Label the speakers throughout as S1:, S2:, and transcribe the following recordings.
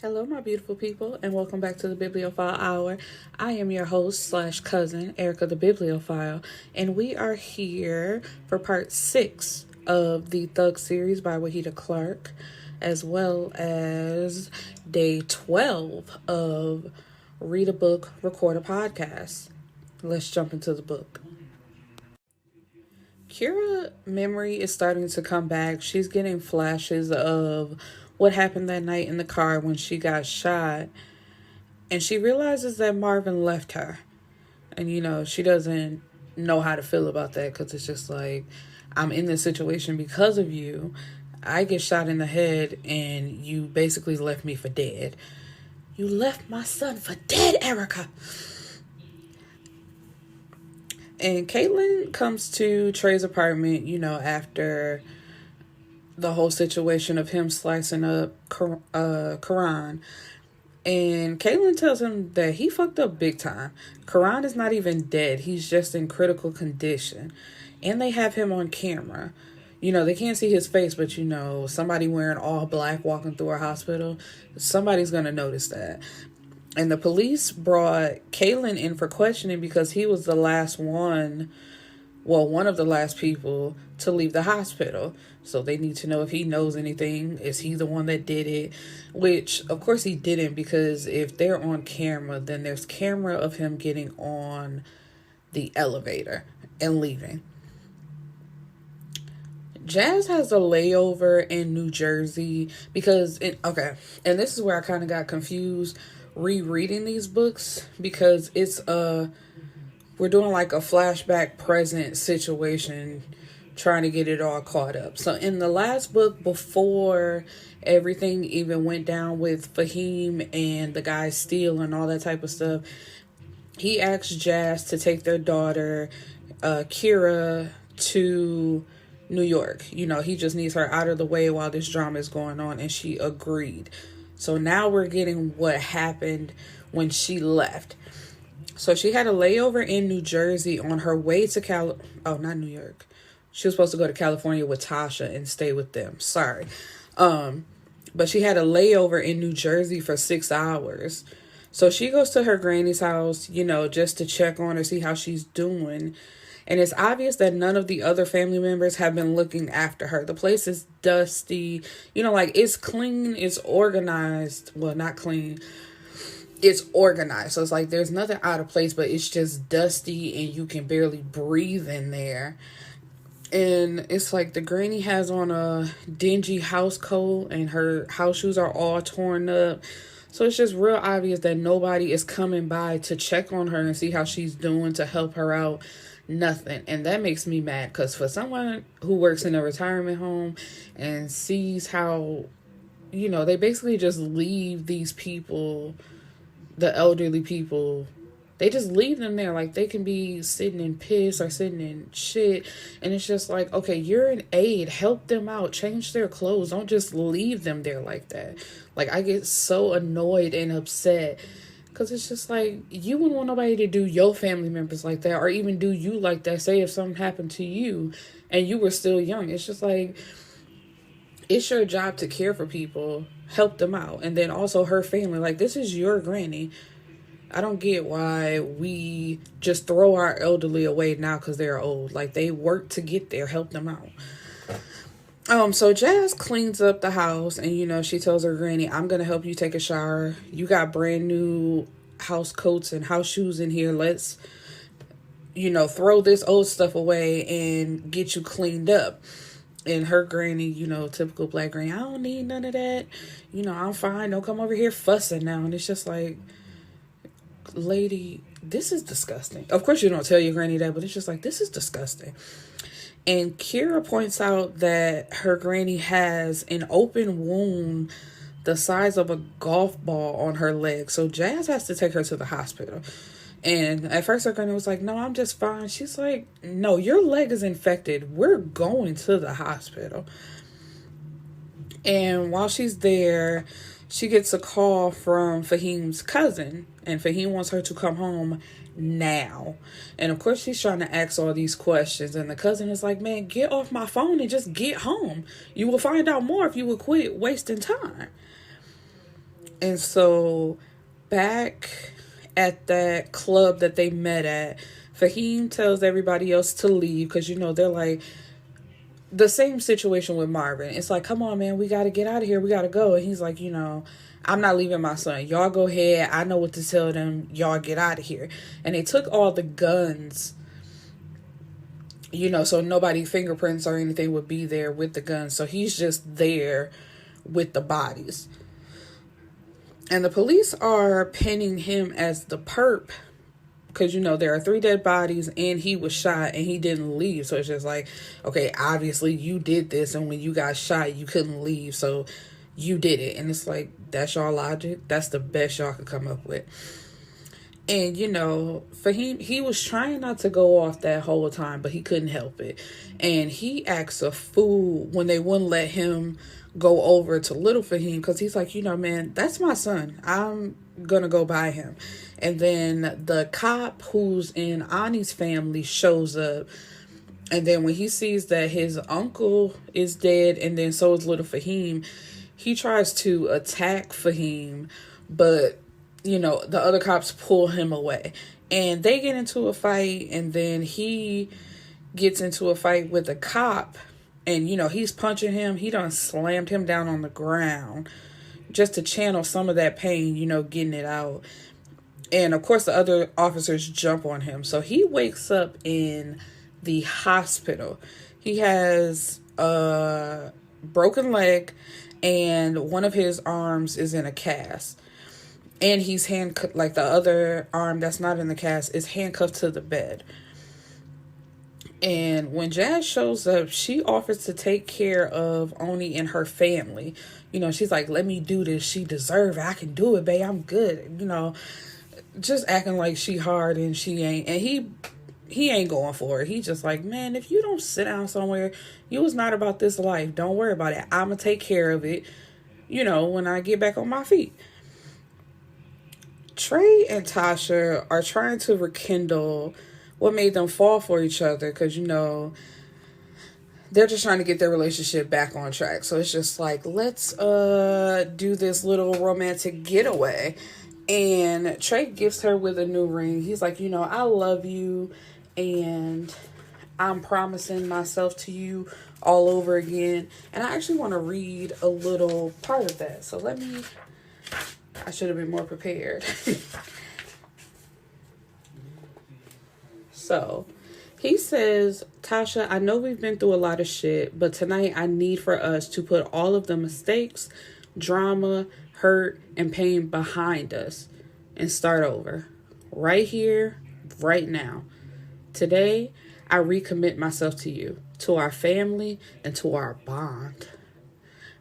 S1: Hello, my beautiful people, and welcome back to the Bibliophile Hour. I am your host slash cousin, Erica the Bibliophile, and we are here for part 6 of the Thug series by Wahida Clark, as well as day 12 of Read a Book, Record a Podcast. Let's jump into the book. Kira's memory is starting to come back. She's getting flashes of what happened that night in the car when she got shot. And she realizes that Marvin left her. And, she doesn't know how to feel about that because it's just like, I'm in this situation because of you. I get shot in the head and you basically left me for dead. You left my son for dead, Erica. And Caitlin comes to Trey's apartment, after the whole situation of him slicing up Karan. And Caitlin tells him that he fucked up big time. Karan is not even dead. He's just in critical condition. And they have him on camera. They can't see his face, but somebody wearing all black walking through a hospital, somebody's going to notice that. And the police brought Caitlin in for questioning because he was the last one of the last people to leave the hospital. So they need to know if he knows anything. Is he the one that did it? Which, of course, he didn't, because if they're on camera, then there's camera of him getting on the elevator and leaving. Jazz has a layover in New Jersey because, and this is where I kind of got confused rereading these books, because it's we're doing like a flashback present situation, trying to get it all caught up. So in the last book, before everything even went down with Fahim and the guy Steele and all that type of stuff, he asked Jazz to take their daughter Kira to New York. He just needs her out of the way while this drama is going on, and she agreed. So now we're getting what happened when she left. So she had a layover in New Jersey on her way to not New York. She was supposed to go to California with Tasha and stay with them. Sorry. But she had a layover in New Jersey for 6 hours. So she goes to her granny's house, just to check on her, see how she's doing. And it's obvious that none of the other family members have been looking after her. The place is dusty. It's clean, it's organized. Well, not clean. It's organized. So it's like there's nothing out of place, but it's just dusty and you can barely breathe in there. And it's like the granny has on a dingy house coat and her house shoes are all torn up. So it's just real obvious that nobody is coming by to check on her and see how she's doing, to help her out. Nothing. And that makes me mad, because for someone who works in a retirement home and sees how, they basically just leave these people, the elderly people, they just leave them there. Like, they can be sitting in piss or sitting in shit. And it's just like, okay, you're an aide. Help them out. Change their clothes. Don't just leave them there like that. Like, I get so annoyed and upset. Because it's just like, you wouldn't want nobody to do your family members like that, or even do you like that. Say if something happened to you and you were still young. It's just like, it's your job to care for people, help them out. And then also her family. Like, this is your granny. I don't get why we just throw our elderly away now because they're old. Like, they work to get there. Help them out. So Jazz cleans up the house and, she tells her granny, I'm going to help you take a shower. You got brand new house coats and house shoes in here. Let's, throw this old stuff away and get you cleaned up. And her granny, typical black granny, I don't need none of that. I'm fine. Don't come over here fussing now. And it's just like, lady, this is disgusting. Of course you don't tell your granny that, but it's just like, this is disgusting. And Kira points out that her granny has an open wound the size of a golf ball on her leg. So Jazz has to take her to the hospital. And at first her granny was like, no, I'm just fine. She's like, no, your leg is infected. We're going to the hospital. And while she's there, she gets a call from Fahim's cousin. And Fahim wants her to come home now. And of course she's trying to ask all these questions, and the cousin is like, man, get off my phone and just get home. You will find out more if you will quit wasting time. And so back at that club that they met at, Fahim tells everybody else to leave because, they're like, the same situation with Marvin. It's like, come on, man, we got to get out of here. We got to go. And he's like, I'm not leaving my son. Y'all go ahead. I know what to tell them. Y'all get out of here. And they took all the guns, so nobody fingerprints or anything would be there with the guns. So he's just there with the bodies. And the police are pinning him as the perp because, there are 3 dead bodies and he was shot and he didn't leave. So it's just like, okay, obviously you did this. And when you got shot, you couldn't leave. So you did it. And it's like, that's y'all logic. That's the best y'all could come up with. And, Fahim, he was trying not to go off that whole time, but he couldn't help it. And he acts a fool when they wouldn't let him go over to little Fahim because he's like, man, that's my son. I'm going to go by him. And then the cop who's in Ani's family shows up. And then when he sees that his uncle is dead and then so is little Fahim, he tries to attack Fahim, but, the other cops pull him away. And they get into a fight, and then he gets into a fight with a cop, and, he's punching him. He done slammed him down on the ground just to channel some of that pain, getting it out. And, of course, the other officers jump on him. So he wakes up in the hospital. He has a broken leg, and one of his arms is in a cast. And he's handcuffed, like the other arm that's not in the cast is handcuffed to the bed. And when Jazz shows up, she offers to take care of Oni and her family. She's like, let me do this. She deserves it. I can do it, babe. I'm good. Just acting like she hard and she ain't. And he ain't going for it. He just like, man, if you don't sit down somewhere, you was not about this life. Don't worry about it. I'm going to take care of it, when I get back on my feet. Trey and Tasha are trying to rekindle what made them fall for each other because, they're just trying to get their relationship back on track. So it's just like, let's do this little romantic getaway. And Trey gifts her with a new ring. He's like, I love you and I'm promising myself to you all over again. And I actually want to read a little part of that. So I should have been more prepared. So he says, Tasha, I know we've been through a lot of shit, but tonight I need for us to put all of the mistakes, drama, hurt, and pain behind us and start over. Right here, right now. Today, I recommit myself to you, to our family, and to our bond.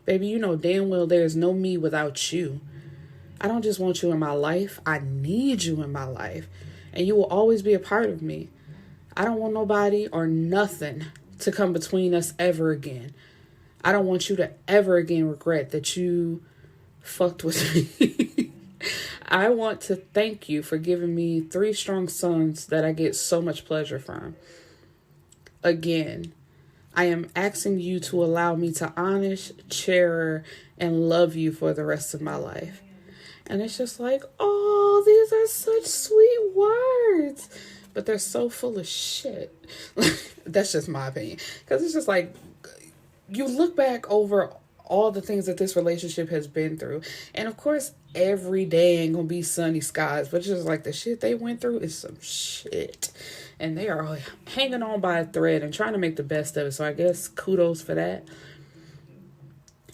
S1: Baby, you know damn well there's no me without you. I don't just want you in my life. I need you in my life. And you will always be a part of me. I don't want nobody or nothing to come between us ever again. I don't want you to ever again regret that you fucked with me. I want to thank you for giving me 3 strong sons that I get so much pleasure from. Again, I am asking you to allow me to honor, cherish, and love you for the rest of my life. And it's just like, oh, these are such sweet words. But they're so full of shit. That's just my opinion. Because it's just like, you look back over all the things that this relationship has been through. And of course, every day ain't going to be sunny skies. But it's just like the shit they went through is some shit. And they are hanging on by a thread and trying to make the best of it. So I guess kudos for that.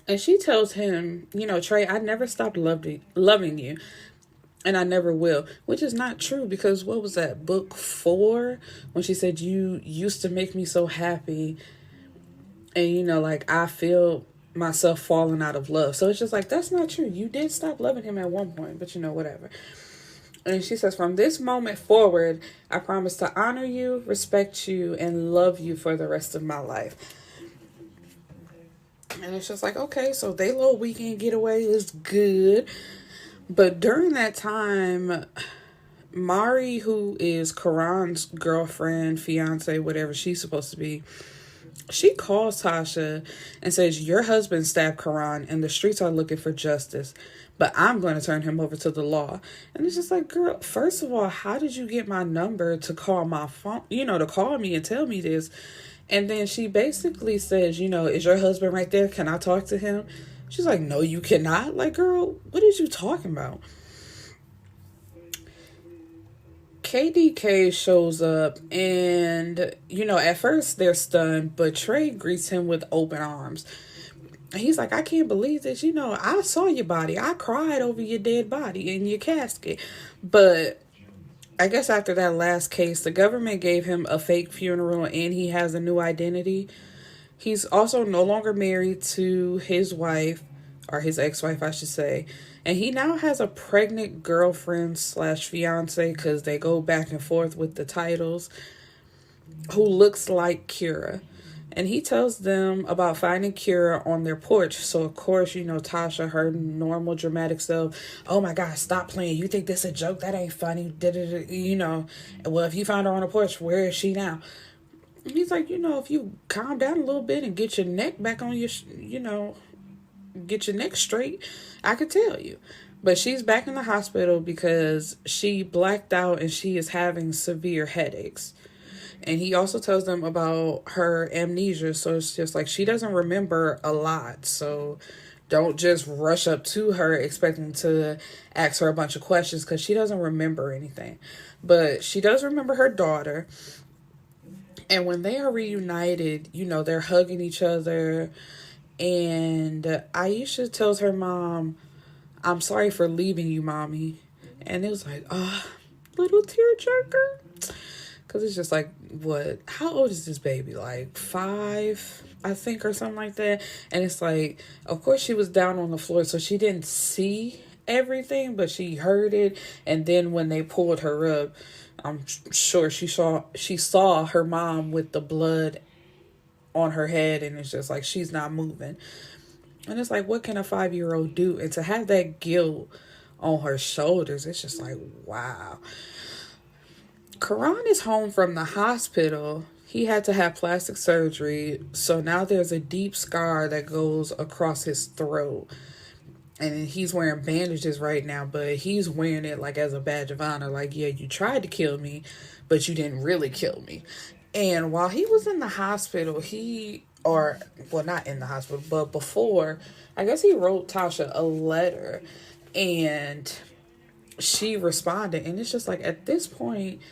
S1: And she tells him, Trey, I never stopped loving you. And I never will. Which is not true because what was that? Book 4? When she said, you used to make me so happy. And, I feel myself falling out of love. So it's just like, that's not true. You did stop loving him at one point. But, whatever. And she says, from this moment forward, I promise to honor you, respect you, and love you for the rest of my life. And it's just like, okay, so they little weekend getaway is good. But during that time, Mari, who is Karan's girlfriend, fiance, whatever she's supposed to be, She calls Tasha and says, your husband stabbed Karan and the streets are looking for justice, but I'm going to turn him over to the law. And it's just like, girl, first of all, how did you get my number to call my phone, to call me and tell me this? And then she basically says, is your husband right there? Can I talk to him? She's like, no, you cannot. Like, girl, what is you talking about? KDK shows up and, at first they're stunned, but Trey greets him with open arms. He's like, I can't believe this. I saw your body. I cried over your dead body in your casket. But I guess after that last case, the government gave him a fake funeral and he has a new identity. He's also no longer married to his wife, or his ex-wife, I should say. And he now has a pregnant girlfriend slash fiance, because they go back and forth with the titles, who looks like Kira. And he tells them about finding Kira on their porch. So, of course, Tasha, her normal dramatic self, oh my God, stop playing. You think this a joke? That ain't funny. Well, if you found her on the porch, where is she now? And he's like, if you calm down a little bit and get your neck back on your, get your neck straight, I could tell you. But she's back in the hospital because she blacked out and she is having severe headaches. And he also tells them about her amnesia. So it's just like she doesn't remember a lot. So don't just rush up to her expecting to ask her a bunch of questions, because she doesn't remember anything. But she does remember her daughter. And when they are reunited, they're hugging each other. And Aisha tells her mom, I'm sorry for leaving you, mommy. And it was like, little tearjerker. Because it's just like, what? How old is this baby? Like 5, I think, or something like that. And it's like, of course she was down on the floor, so she didn't see everything, but she heard it. And then when they pulled her up, I'm sure she saw her mom with the blood on her head, and it's just like she's not moving. And it's like, what can a 5-year-old do? And to have that guilt on her shoulders, it's just like, wow. Karan is home from the hospital. He had to have plastic surgery, so now there's a deep scar that goes across his throat. And he's wearing bandages right now, but he's wearing it like as a badge of honor. Like, yeah, you tried to kill me, but you didn't really kill me. And while he was in the hospital, not in the hospital, but before, I guess he wrote Tasha a letter and she responded. And it's just like, at this point,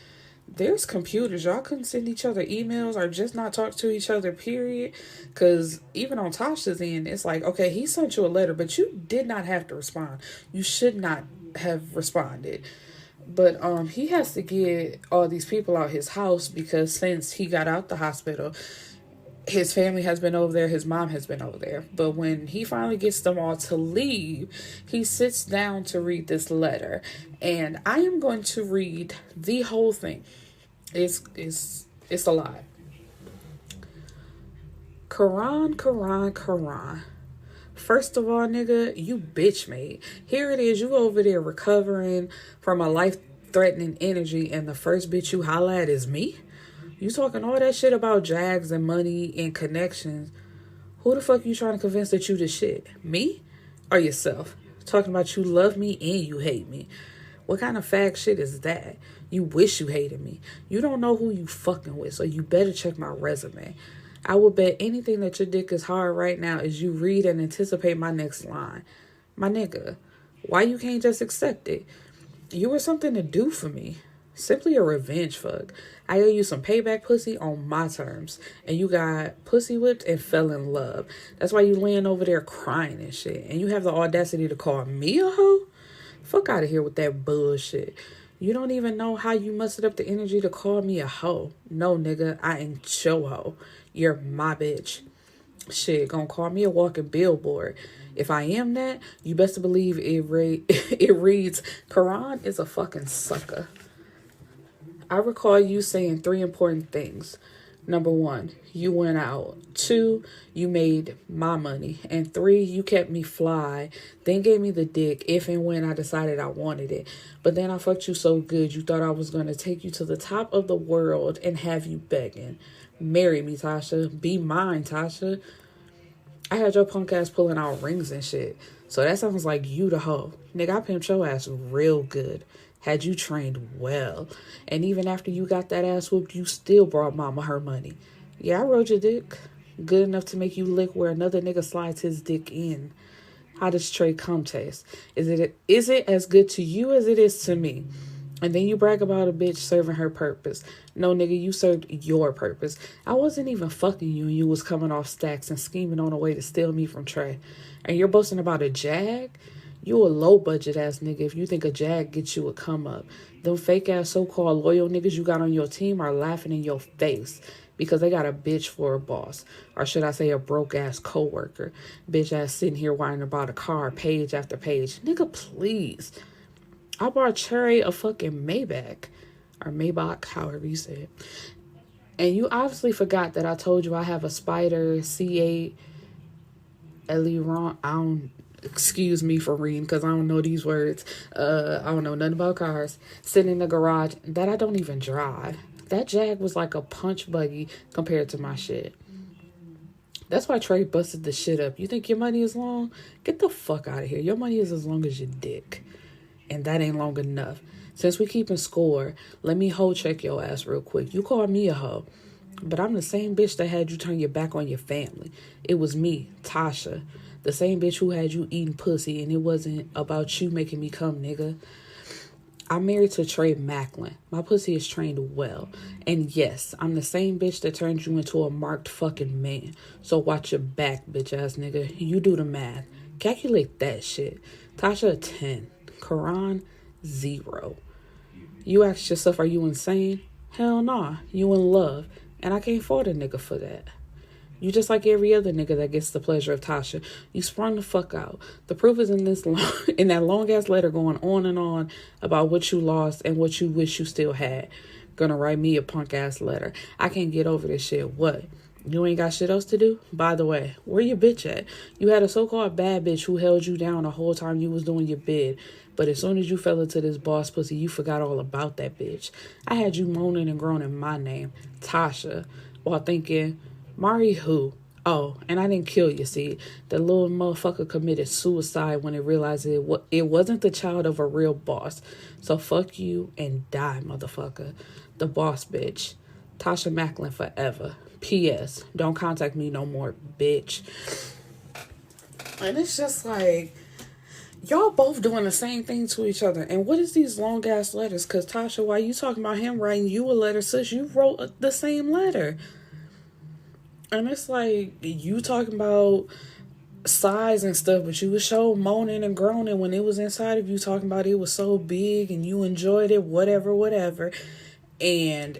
S1: there's computers. Y'all couldn't send each other emails or just not talk to each other, period. Because even on Tasha's end, it's like, okay, he sent you a letter, but you did not have to respond. You should not have responded. But he has to get all these people out his house, because since he got out the hospital, his family has been over there, his mom has been over there. But when he finally gets them all to leave, he sits down to read this letter. And I am going to read the whole thing. It's a lot. Karan. First of all, nigga, you bitch made. Here it is, you over there recovering from a life-threatening energy, and the first bitch you holla at is me? You talking all that shit about jags and money and connections. Who the fuck you trying to convince that you the shit? Me or yourself? Talking about you love me and you hate me. What kind of fag shit is that? You wish you hated me. You don't know who you fucking with, so you better check my resume. I will bet anything that your dick is hard right now as you read and anticipate my next line. My nigga, why you can't just accept it? You were something to do for me. Simply a revenge fuck. I owe you some payback pussy on my terms. And you got pussy whipped and fell in love. That's why you laying over there crying and shit. And you have the audacity to call me a hoe? Fuck out of here with that bullshit. You don't even know how you mustered up the energy to call me a hoe. No, nigga, I ain't your hoe. You're my bitch. Shit, gonna call me a walking billboard. If I am that, you best believe it reads, Karan is a fucking sucker. I recall you saying 3 important things. Number 1, you went out. 2, you made my money. And 3, you kept me fly. Then gave me the dick if and when I decided I wanted it. But then I fucked you so good you thought I was going to take you to the top of the world and have you begging. Marry me, Tasha. Be mine, Tasha. I had your punk ass pulling out rings and shit. So that sounds like you the hoe. Nigga, I pimped your ass real good. Had you trained well. And even after you got that ass whooped, you still brought mama her money. Yeah, I rode your dick. Good enough to make you lick where another nigga slides his dick in. How does Trey come taste? Is it as good to you as it is to me? And then you brag about a bitch serving her purpose. No, nigga, you served your purpose. I wasn't even fucking you and you was coming off stacks and scheming on a way to steal me from Trey. And you're boasting about a Jag? You a low budget ass nigga if you think a Jag gets you a come up. Them fake ass so-called loyal niggas you got on your team are laughing in your face because they got a bitch for a boss. Or should I say a broke ass coworker. Bitch ass sitting here whining about a car page after page. Nigga, please. I bought Cherry a fucking Maybach. Or Maybach, however you say it. And you obviously forgot that I told you I have a Spider C8 Eleron. Excuse me for reading because I don't know these words. I don't know nothing about cars. Sitting in the garage that I don't even drive. That Jag was like a punch buggy compared to my shit. That's why Trey busted the shit up. You think your money is long? Get the fuck out of here. Your money is as long as your dick. And that ain't long enough. Since we keeping score, let me hoe check your ass real quick. You call me a hoe. But I'm the same bitch that had you turn your back on your family. It was me, Tasha. The same bitch who had you eating pussy, and it wasn't about you making me come, nigga. I'm married to Trey Macklin. My pussy is trained well. And yes, I'm the same bitch that turned you into a marked fucking man. So watch your back, bitch ass nigga. You do the math. Calculate that shit. Tasha a 10. Quran 0. You ask yourself, are you insane? Hell nah. You in love. And I can't fault a nigga for that. You just like every other nigga that gets the pleasure of Tasha. You sprung the fuck out. The proof is in in that long ass letter going on and on about what you lost and what you wish you still had. Gonna write me a punk ass letter. I can't get over this shit. What? You ain't got shit else to do? By the way, where your bitch at? You had a so-called bad bitch who held you down the whole time you was doing your bid. But as soon as you fell into this boss pussy, you forgot all about that bitch. I had you moaning and groaning my name, Tasha, while thinking, Mari who? Oh, and I didn't kill you, see. The little motherfucker committed suicide when it realized it wasn't the child of a real boss. So fuck you and die, motherfucker. The boss bitch. Tasha Macklin forever. P.S. Don't contact me no more, bitch. And it's just like, y'all both doing the same thing to each other. And what is these long ass letters? Because Tasha, why you talking about him writing you a letter, sis? You wrote the same letter. And it's like, you talking about size and stuff, but you was so moaning and groaning when it was inside of you, talking about it was so big and you enjoyed it, whatever. And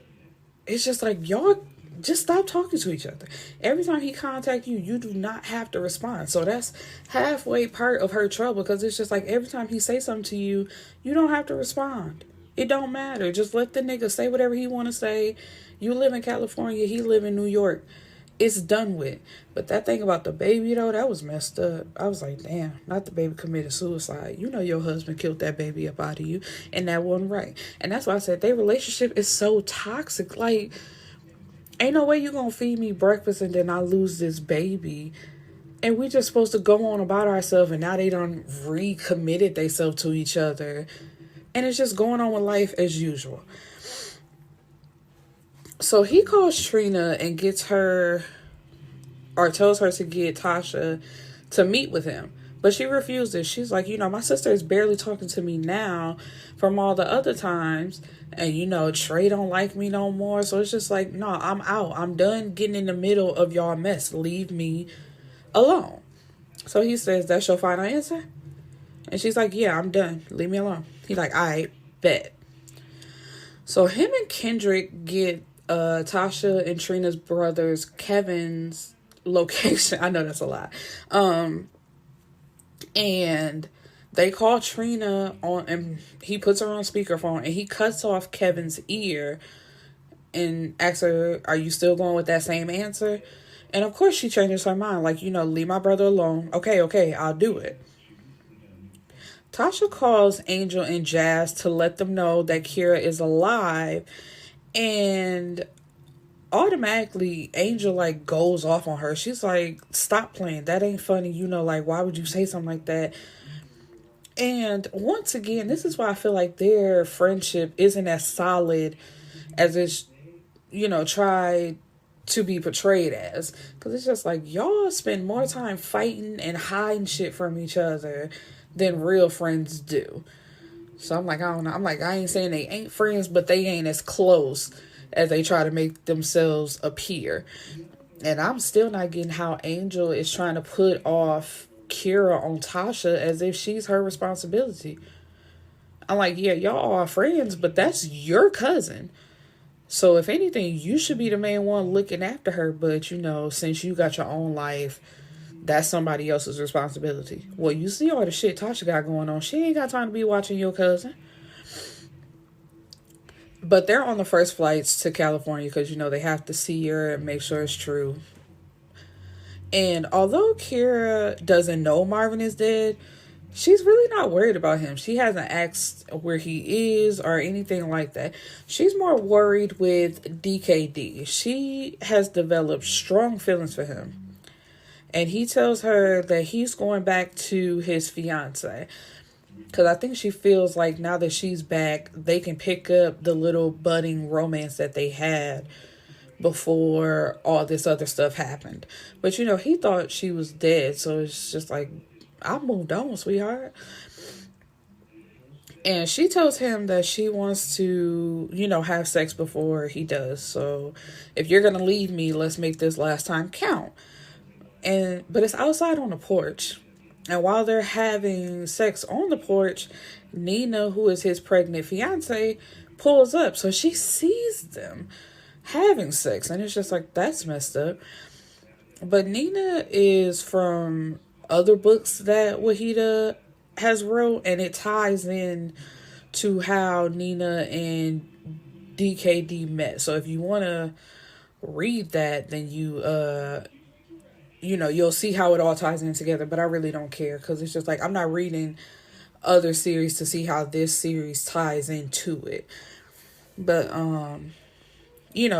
S1: it's just like, y'all just stop talking to each other. Every time he contact you, you do not have to respond. So that's halfway part of her trouble, because it's just like every time he say something to you, you don't have to respond. It don't matter. Just let the nigga say whatever he want to say. You live in California, he live in New York. It's done with. But that thing about the baby, though, that was messed up. I was like, damn, not the baby committed suicide. You know your husband killed that baby up out of you, and that wasn't right. And that's why I said their relationship is so toxic. Like, ain't no way you gonna feed me breakfast and then I lose this baby. And we just supposed to go on about ourselves, and now they done recommitted themselves to each other. And it's just going on with life as usual. So he calls Trina and gets her, or tells her to get Tasha to meet with him. But she refuses. She's like, my sister is barely talking to me now from all the other times. And, Trey don't like me no more. So it's just like, no, I'm out. I'm done getting in the middle of y'all mess. Leave me alone. So he says, that's your final answer? And she's like, yeah, I'm done. Leave me alone. He's like, all right, bet. So him and Kendrick get Tasha and Trina's brother's Kevin's location. I know that's a lot. And they call Trina on, and he puts her on speakerphone, and he cuts off Kevin's ear and asks her, are you still going with that same answer? And of course she changes her mind, like, leave my brother alone. Okay, I'll do it. Tasha calls Angel and Jazz to let them know that Kira is alive. And automatically Angel like goes off on her. She's like, stop playing, that ain't funny, like, why would you say something like that? And once again, this is why I feel like their friendship isn't as solid as it's, tried to be portrayed as. Because it's just like, y'all spend more time fighting and hiding shit from each other than real friends do. So I'm like, I don't know. I'm like, I ain't saying they ain't friends, but they ain't as close as they try to make themselves appear. And I'm still not getting how Angel is trying to put off Kira on Tasha as if she's her responsibility. I'm like, yeah, y'all are friends, but that's your cousin. So if anything, you should be the main one looking after her. But, since you got your own life, that's somebody else's responsibility. Well, you see all the shit Tasha got going on. She ain't got time to be watching your cousin. But they're on the first flights to California because, they have to see her and make sure it's true. And although Kira doesn't know Marvin is dead, she's really not worried about him. She hasn't asked where he is or anything like that. She's more worried with DKD. She has developed strong feelings for him. And he tells her that he's going back to his fiance. Because I think she feels like now that she's back, they can pick up the little budding romance that they had before all this other stuff happened. But, he thought she was dead. So it's just like, I moved on, sweetheart. And she tells him that she wants to, have sex before he does. So if you're going to leave me, let's make this last time count. But it's outside on the porch. And while they're having sex on the porch, Nina, who is his pregnant fiance, pulls up. So she sees them having sex. And it's just like, that's messed up. But Nina is from other books that Wahida has wrote. And it ties in to how Nina and DKD met. So if you want to read that, then you'll see how it all ties in together, but I really don't care because it's just like, I'm not reading other series to see how this series ties into it. But,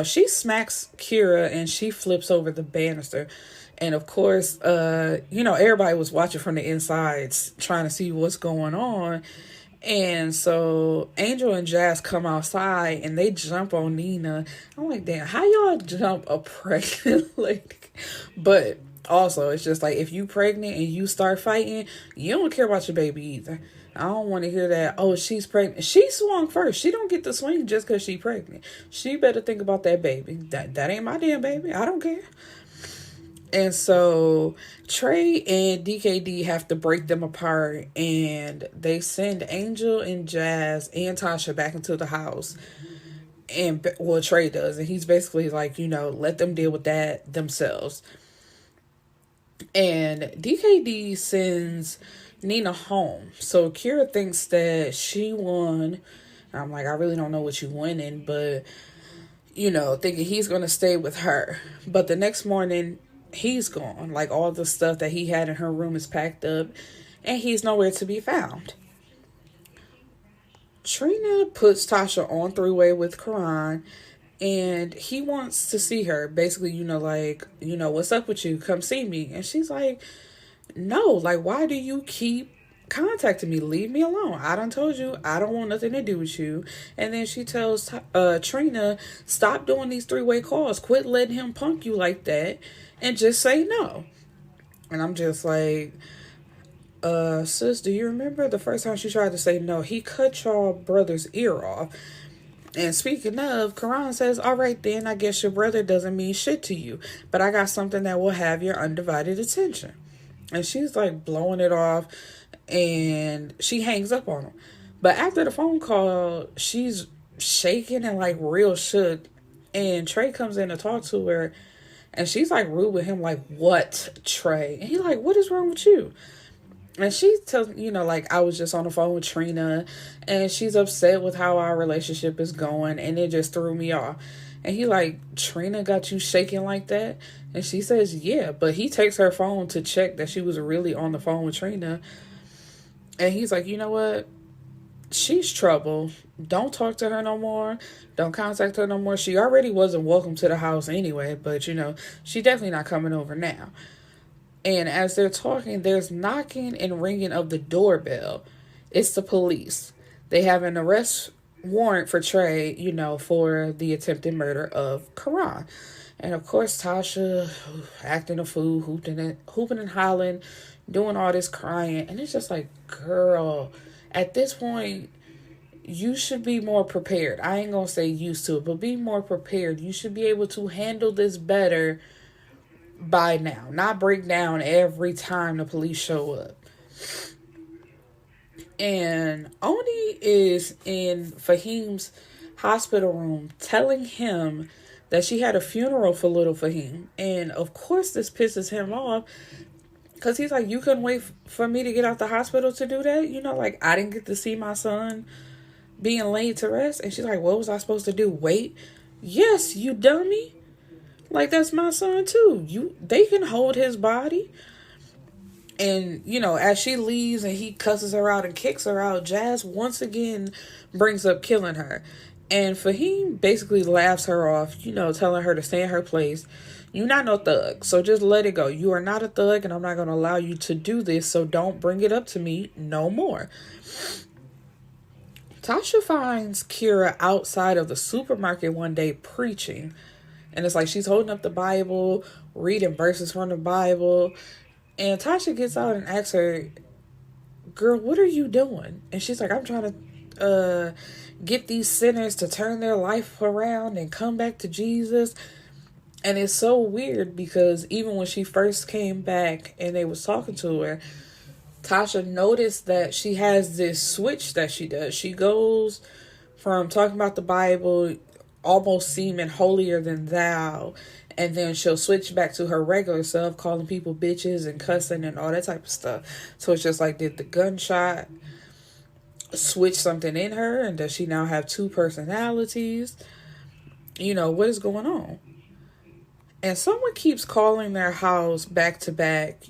S1: she smacks Kira and she flips over the banister. And of course, everybody was watching from the insides trying to see what's going on. And so Angel and Jazz come outside and they jump on Nina. I'm like, damn, how y'all jump a pregnant lady? But also, it's just like, if you pregnant and you start fighting, you don't care about your baby either. I don't want to hear that, oh, she's pregnant. She swung first. She don't get to swing just because she's pregnant. She better think about that baby. That ain't my damn baby. I don't care. And so Trey and DKD have to break them apart, and they send Angel and Jazz and Tasha back into the house. And, well, Trey does. And he's basically like, let them deal with that themselves. And DKD sends Nina home. So Kira thinks that she won. I'm like, I really don't know what you winning, but, thinking he's going to stay with her. But the next morning, he's gone. Like, all the stuff that he had in her room is packed up, and he's nowhere to be found. Trina puts Tasha on three-way with Karan, and he wants to see her. Basically, what's up with you? Come see me. And she's like, no, like, why do you keep contacting me? Leave me alone. I done told you I don't want nothing to do with you. And then she tells Trina, stop doing these three-way calls. Quit letting him punk you like that and just say no. And I'm just like, sis, do you remember the first time she tried to say no? He cut your brother's ear off. And speaking of, Karan says, all right then, I guess your brother doesn't mean shit to you, but I got something that will have your undivided attention. And she's like blowing it off, and she hangs up on him. But after the phone call, she's shaking and like real shook. And Trey comes in to talk to her, and she's like rude with him, like, what, Trey? And he's like, what is wrong with you? And she tells, I was just on the phone with Trina, and she's upset with how our relationship is going, and it just threw me off. And he like, Trina got you shaking like that? And she says, yeah. But he takes her phone to check that she was really on the phone with Trina. And he's like, you know what? she's trouble. Don't talk to her no more. Don't contact her no more. She already wasn't welcome to the house anyway, but she definitely not coming over now. And as they're talking, there's knocking and ringing of the doorbell. It's the police. They have an arrest warrant for Trey, for the attempted murder of Karan. And of course, Tasha acting a fool, hooping and hollering, doing all this crying. And it's just like, girl, at this point, you should be more prepared. I ain't going to say used to it, but be more prepared. You should be able to handle this better by now. Not break down every time the police show up. And Oni is in Fahim's hospital room telling him that she had a funeral for little Fahim. And of course this pisses him off because he's like, you couldn't wait for me to get out the hospital to do that? I didn't get to see my son being laid to rest. And she's like, what was I supposed to do? Wait? Yes, you dummy. That's my son too. They can hold his body. And, as she leaves and he cusses her out and kicks her out, Jazz once again brings up killing her. And Fahim basically laughs her off, telling her to stay in her place. You're not no thug, so just let it go. You are not a thug, and I'm not going to allow you to do this, so don't bring it up to me no more. Tasha finds Kira outside of the supermarket one day preaching. And it's like she's holding up the Bible, reading verses from the Bible. And Tasha gets out and asks her, girl, what are you doing? And she's like, I'm trying to get these sinners to turn their life around and come back to Jesus. And it's so weird because even when she first came back and they was talking to her, Tasha noticed that she has this switch that she does. She goes from talking about the Bible, almost seeming holier than thou, and then she'll switch back to her regular self, calling people bitches and cussing and all that type of stuff. So it's just like, did the gunshot switch something in her? And does she now have two personalities? What is going on? And someone keeps calling their house back to back.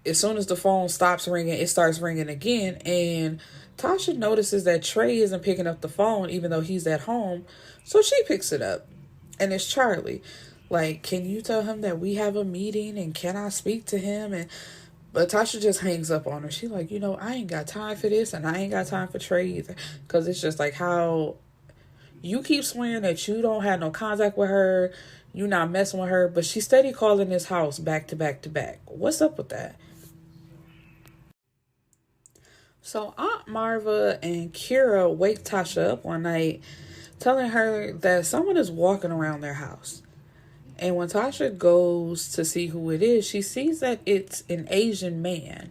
S1: As soon as the phone stops ringing, it starts ringing again. And Tasha notices that Trey isn't picking up the phone, even though he's at home. So she picks it up. And it's Charlie. Can you tell him that we have a meeting and can I speak to him? But Tasha just hangs up on her. She's like, I ain't got time for this and I ain't got time for Trey either. Because it's just like how you keep swearing that you don't have no contact with her. You're not messing with her. But she's steady calling this house back to back to back. What's up with that? So Aunt Marva and Kira wake Tasha up one night telling her that someone is walking around their house. And when Tasha goes to see who it is, she sees that it's an Asian man.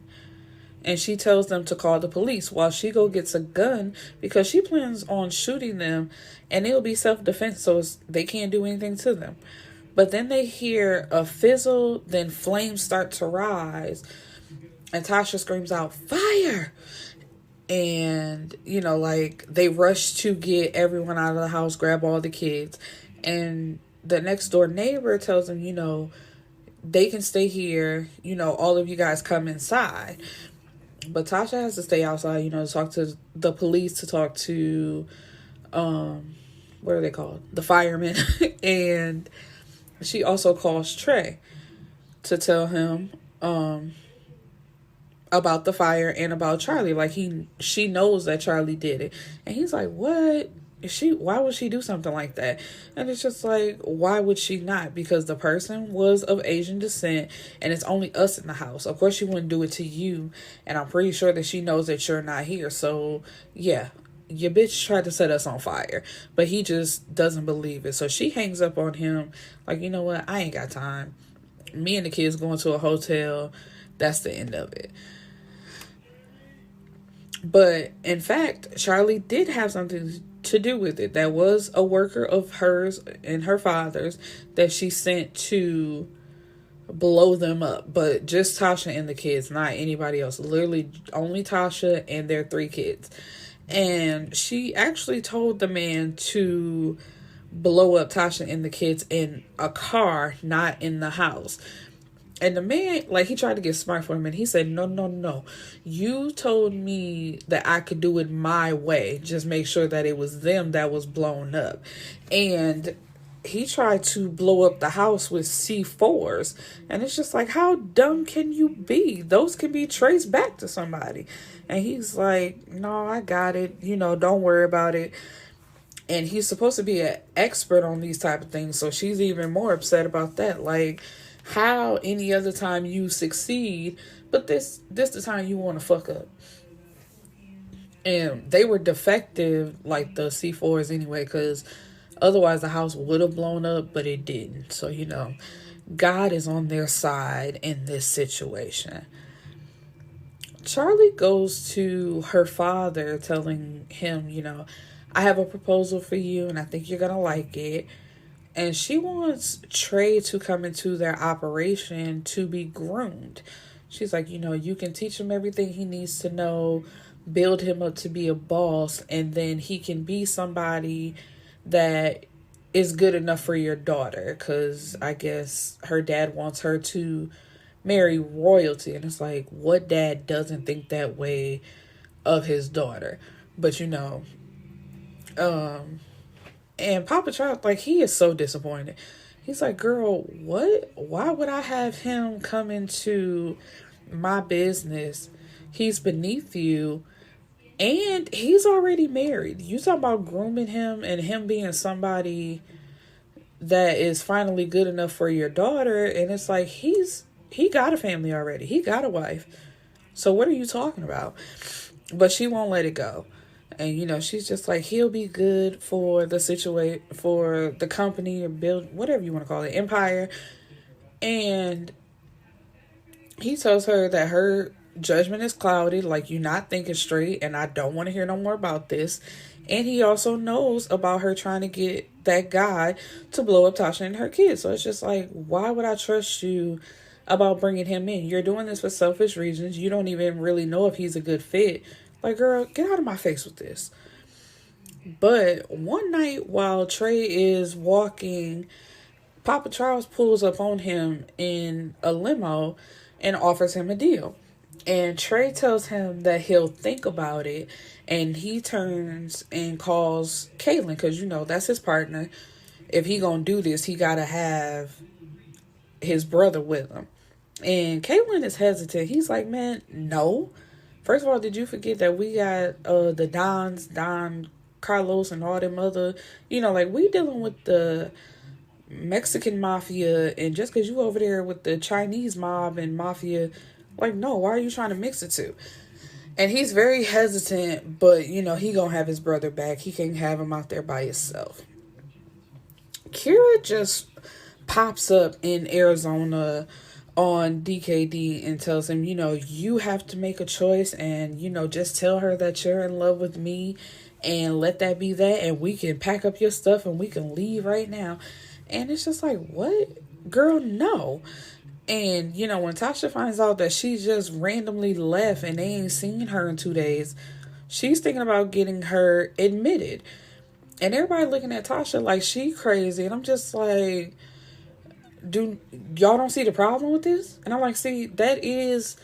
S1: And she tells them to call the police while she gets a gun because she plans on shooting them and it'll be self-defense so they can't do anything to them. But then they hear a fizzle, then flames start to rise. And Tasha screams out, fire! And, they rush to get everyone out of the house, grab all the kids. And the next door neighbor tells them, they can stay here. All of you guys come inside. But Tasha has to stay outside, to talk to the police, to talk to, what are they called? The firemen. And she also calls Trey to tell him, about the fire and about Charlie. She knows that Charlie did it. And he's like, what? Why would she do something like that? And it's just like, why would she not? Because the person was of Asian descent and it's only us in the house. Of course she wouldn't do it to you. And I'm pretty sure that she knows that you're not here. So yeah, your bitch tried to set us on fire. But he just doesn't believe it. So she hangs up on him. You know what? I ain't got time. Me and the kids going to a hotel. That's the end of it. But in fact, Charlie did have something to do with it. That was a worker of hers and her father's that she sent to blow them up. But just Tasha and the kids, not anybody else. Literally only Tasha and their 3 kids. And she actually told the man to blow up Tasha and the kids in a car, not in the house. And the man, like, he tried to get smart for him, and he said, no, no, no. You told me that I could do it my way. Just make sure that it was them that was blown up. And he tried to blow up the house with C4s. And it's just like, how dumb can you be? Those can be traced back to somebody. And he's like, no, I got it. Don't worry about it. And he's supposed to be an expert on these type of things. So she's even more upset about that. Like, how any other time you succeed, but this the time you want to fuck up. And they were defective, like the C4s anyway, because otherwise the house would have blown up, but it didn't. So, God is on their side in this situation. Charlie goes to her father telling him, I have a proposal for you and I think you're going to like it. And she wants Trey to come into their operation to be groomed. She's like, you can teach him everything he needs to know, build him up to be a boss, and then he can be somebody that is good enough for your daughter. Because I guess her dad wants her to marry royalty. And it's like, what dad doesn't think that way of his daughter? But, and Papa Charles, like, he is so disappointed. He's like, girl, what? Why would I have him come into my business? He's beneath you. And he's already married. You talking about grooming him and him being somebody that is finally good enough for your daughter. And it's like, he got a family already. He got a wife. So what are you talking about? But she won't let it go. And, she's just like, he'll be good for the for the company or build, whatever you want to call it, empire. And he tells her that her judgment is clouded, like, you're not thinking straight, and I don't want to hear no more about this. And he also knows about her trying to get that guy to blow up Tasha and her kids. So it's just like, why would I trust you about bringing him in? You're doing this for selfish reasons. You don't even really know if he's a good fit. Like, girl, get out of my face with this. But one night while Trey is walking, Papa Charles pulls up on him in a limo and offers him a deal. And Trey tells him that he'll think about it. And he turns and calls Caitlin, because, that's his partner. If he gonna do this, he gotta have his brother with him. And Caitlin is hesitant. He's like, man, no. First of all, did you forget that we got the Don Carlos and all them other, like, we dealing with the Mexican mafia, and just because you over there with the Chinese mob and mafia, like, no, why are you trying to mix the two? And he's very hesitant, but, he gonna have his brother back. He can't have him out there by himself. Kira just pops up in Arizona on DKD and tells him, you have to make a choice, and, just tell her that you're in love with me and let that be that, and we can pack up your stuff and we can leave right now. And it's just like, what? Girl, no. And, when Tasha finds out that she just randomly left and they ain't seen her in 2 days, she's thinking about getting her admitted. And everybody looking at Tasha like she crazy. And I'm just like, y'all don't see the problem with this? And I'm like, see, that is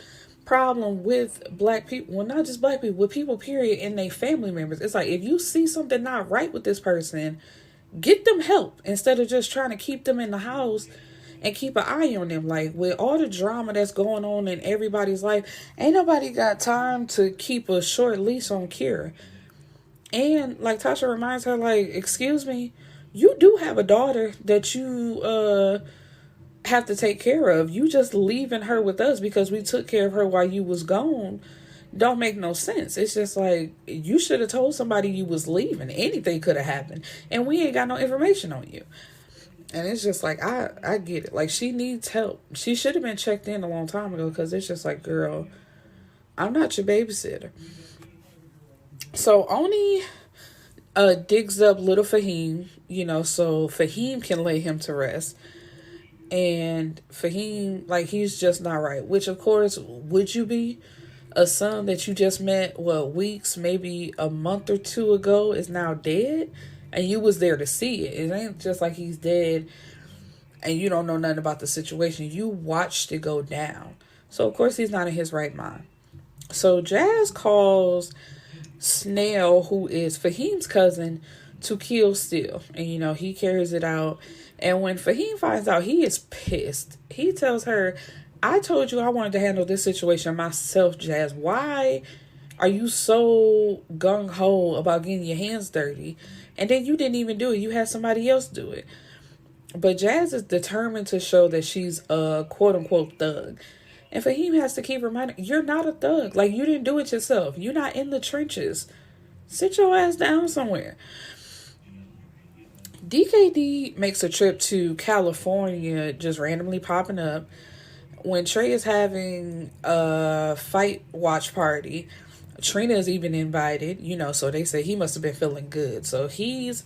S1: problem with black people. Well, not just black people, with people, period, and their family members. It's like, if you see something not right with this person, get them help instead of just trying to keep them in the house and keep an eye on them. Like, with all the drama that's going on in everybody's life, ain't nobody got time to keep a short leash on Kira. And, like, Tasha reminds her, like, excuse me, you do have a daughter that you have to take care of. You just leaving her with us because we took care of her while you was gone don't make no sense. It's just like, you should have told somebody you was leaving. Anything could have happened, and we ain't got no information on you. And it's just like, I get it. Like, she needs help. She should have been checked in a long time ago, because it's just like, girl, I'm not your babysitter. So Oni digs up little Fahim, so Fahim can lay him to rest. And Fahim, like, he's just not right. Which, of course, would you be? A son that you just met, weeks, maybe a month or two ago, is now dead, and you was there to see it. It ain't just like he's dead and you don't know nothing about the situation. You watched it go down. So, of course, he's not in his right mind. So, Jazz calls Snail, who is Fahim's cousin, to kill Steele. And, he carries it out. And when Fahim finds out, he is pissed. He tells her, I told you I wanted to handle this situation myself, Jazz. Why are you so gung-ho about getting your hands dirty? And then you didn't even do it. You had somebody else do it. But Jazz is determined to show that she's a quote-unquote thug. And Fahim has to keep reminding, you're not a thug. Like, you didn't do it yourself. You're not in the trenches. Sit your ass down somewhere. DKD makes a trip to California, just randomly popping up, when Trey is having a fight watch party. Trina is even invited, so they say he must have been feeling good. So he's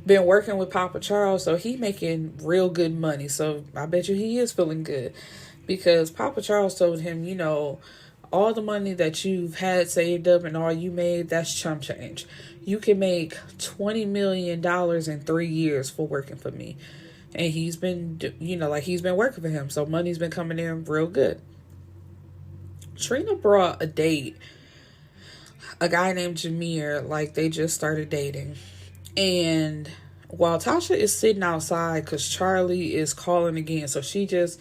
S1: been working with Papa Charles, so he making real good money. So I bet you he is feeling good, because Papa Charles told him, all the money that you've had saved up and all you made, that's chump change. You can make $20 million in 3 years for working for me. And he's been, he's been working for him. So money's been coming in real good. Trina brought a date, a guy named Jameer, like they just started dating. And while Tasha is sitting outside because Charlie is calling again, so she just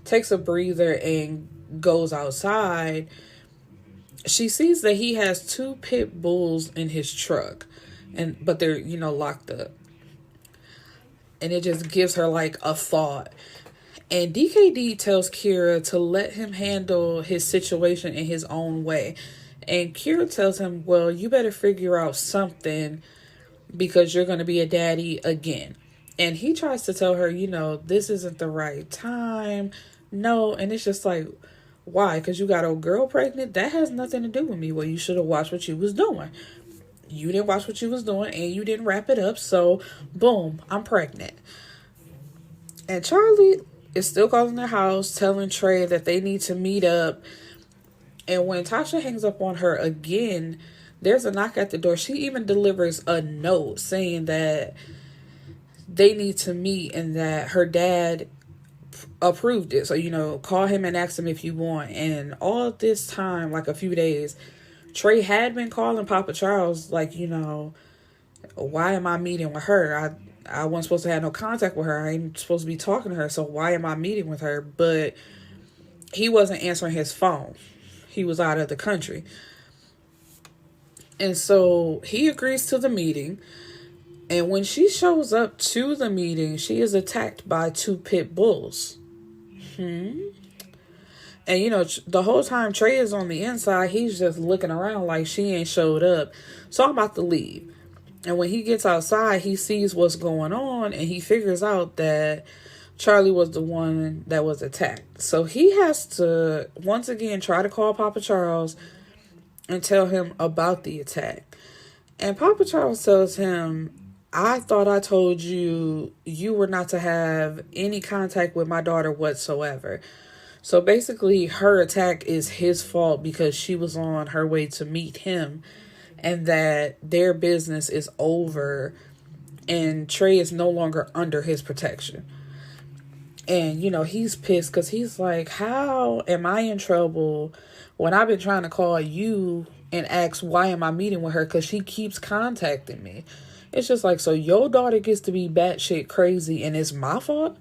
S1: takes a breather and goes outside, she sees that he has 2 pit bulls in his truck, but they're, locked up. And it just gives her like a thought. And DKD tells Kira to let him handle his situation in his own way. And Kira tells him, well, you better figure out something, because you're going to be a daddy again. And he tries to tell her, this isn't the right time. No. And it's just like, why? Because you got a girl pregnant? That has nothing to do with me. Well, you should have watched what you was doing. You didn't watch what you was doing, and you didn't wrap it up. So, boom, I'm pregnant. And Charlie is still calling the house, telling Trey that they need to meet up. And when Tasha hangs up on her again, there's a knock at the door. She even delivers a note saying that they need to meet and that her dad approved it. So, call him and ask him if you want. And all this time, like a few days, Trey had been calling Papa Charles, like, why am I meeting with her? I wasn't supposed to have no contact with her. I ain't supposed to be talking to her. So why am I meeting with her? But he wasn't answering his phone. He was out of the country. And so he agrees to the meeting. And when she shows up to the meeting, she is attacked by 2 pit bulls. And, the whole time Trey is on the inside, he's just looking around like she ain't showed up. So I'm about to leave. And when he gets outside, he sees what's going on, and he figures out that Charlie was the one that was attacked. So he has to, once again, try to call Papa Charles and tell him about the attack. And Papa Charles tells him, I thought I told you were not to have any contact with my daughter whatsoever. So basically, her attack is his fault because she was on her way to meet him, and that their business is over and Trey is no longer under his protection. And, he's pissed because he's like, how am I in trouble when I've been trying to call you and ask why am I meeting with her, because she keeps contacting me. It's just like, so your daughter gets to be batshit crazy and it's my fault?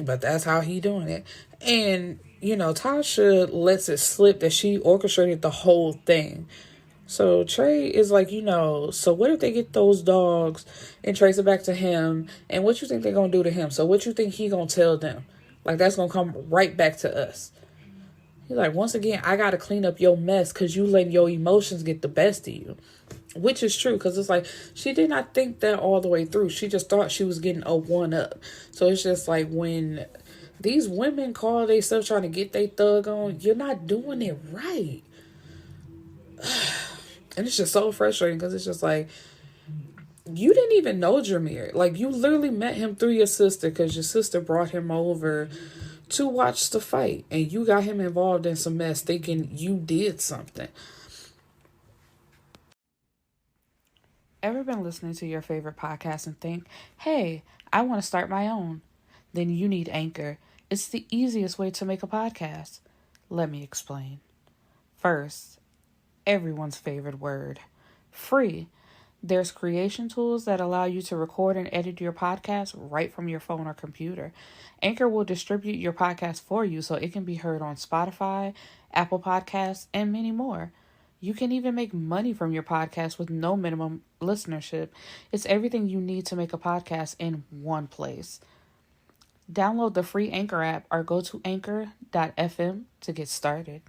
S1: But that's how he doing it. And, Tasha lets it slip that she orchestrated the whole thing. So Trey is like, so what if they get those dogs and trace it back to him? And what you think they're going to do to him? So what you think he going to tell them? Like, that's going to come right back to us. He's like, once again, I got to clean up your mess because you letting your emotions get the best of you. Which is true, because it's like, she did not think that all the way through. She just thought she was getting a 1-up. So it's just like, when these women call themselves trying to get their thug on, you're not doing it right. And it's just so frustrating, because it's just like, you didn't even know Jameer. Like, you literally met him through your sister, because your sister brought him over to watch the fight. And you got him involved in some mess thinking you did something. Ever been listening to your favorite podcast and think, hey, I want to start my own? then you need Anchor. It's the easiest way to make a podcast. Let me explain. First, everyone's favorite word, free. There's creation tools that allow you to record and edit your podcast right from your phone or computer. Anchor will distribute your podcast for you so it can be heard on Spotify, Apple Podcasts, and many more. You can even make money from your podcast with no minimum listenership. It's everything you need to make a podcast in one place. Download the free Anchor app or go to anchor.fm to get started.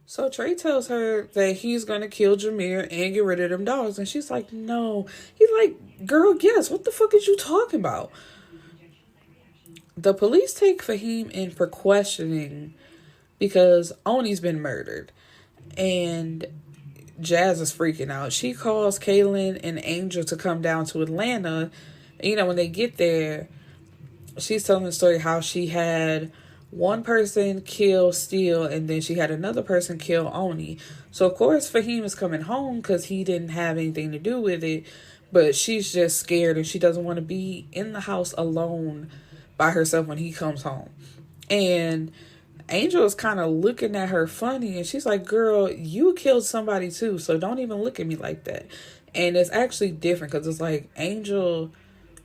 S1: So Trey tells her that he's going to kill Jameer and get rid of them dogs. And she's like, no. He's like, girl, yes. What the fuck is you talking about? The police take Fahim in for questioning because Oni's been murdered. And Jazz is freaking out. She calls Kaylin and Angel to come down to Atlanta. You know, when they get there, she's telling the story how she had one person kill Steele and then she had another person kill Oni. So, of course, Fahim is coming home because he didn't have anything to do with it. But she's just scared and she doesn't want to be in the house alone by herself when he comes home. And Angel is kind of looking at her funny and she's like, girl, you killed somebody too, so don't even look at me like that. And it's actually different because it's like Angel,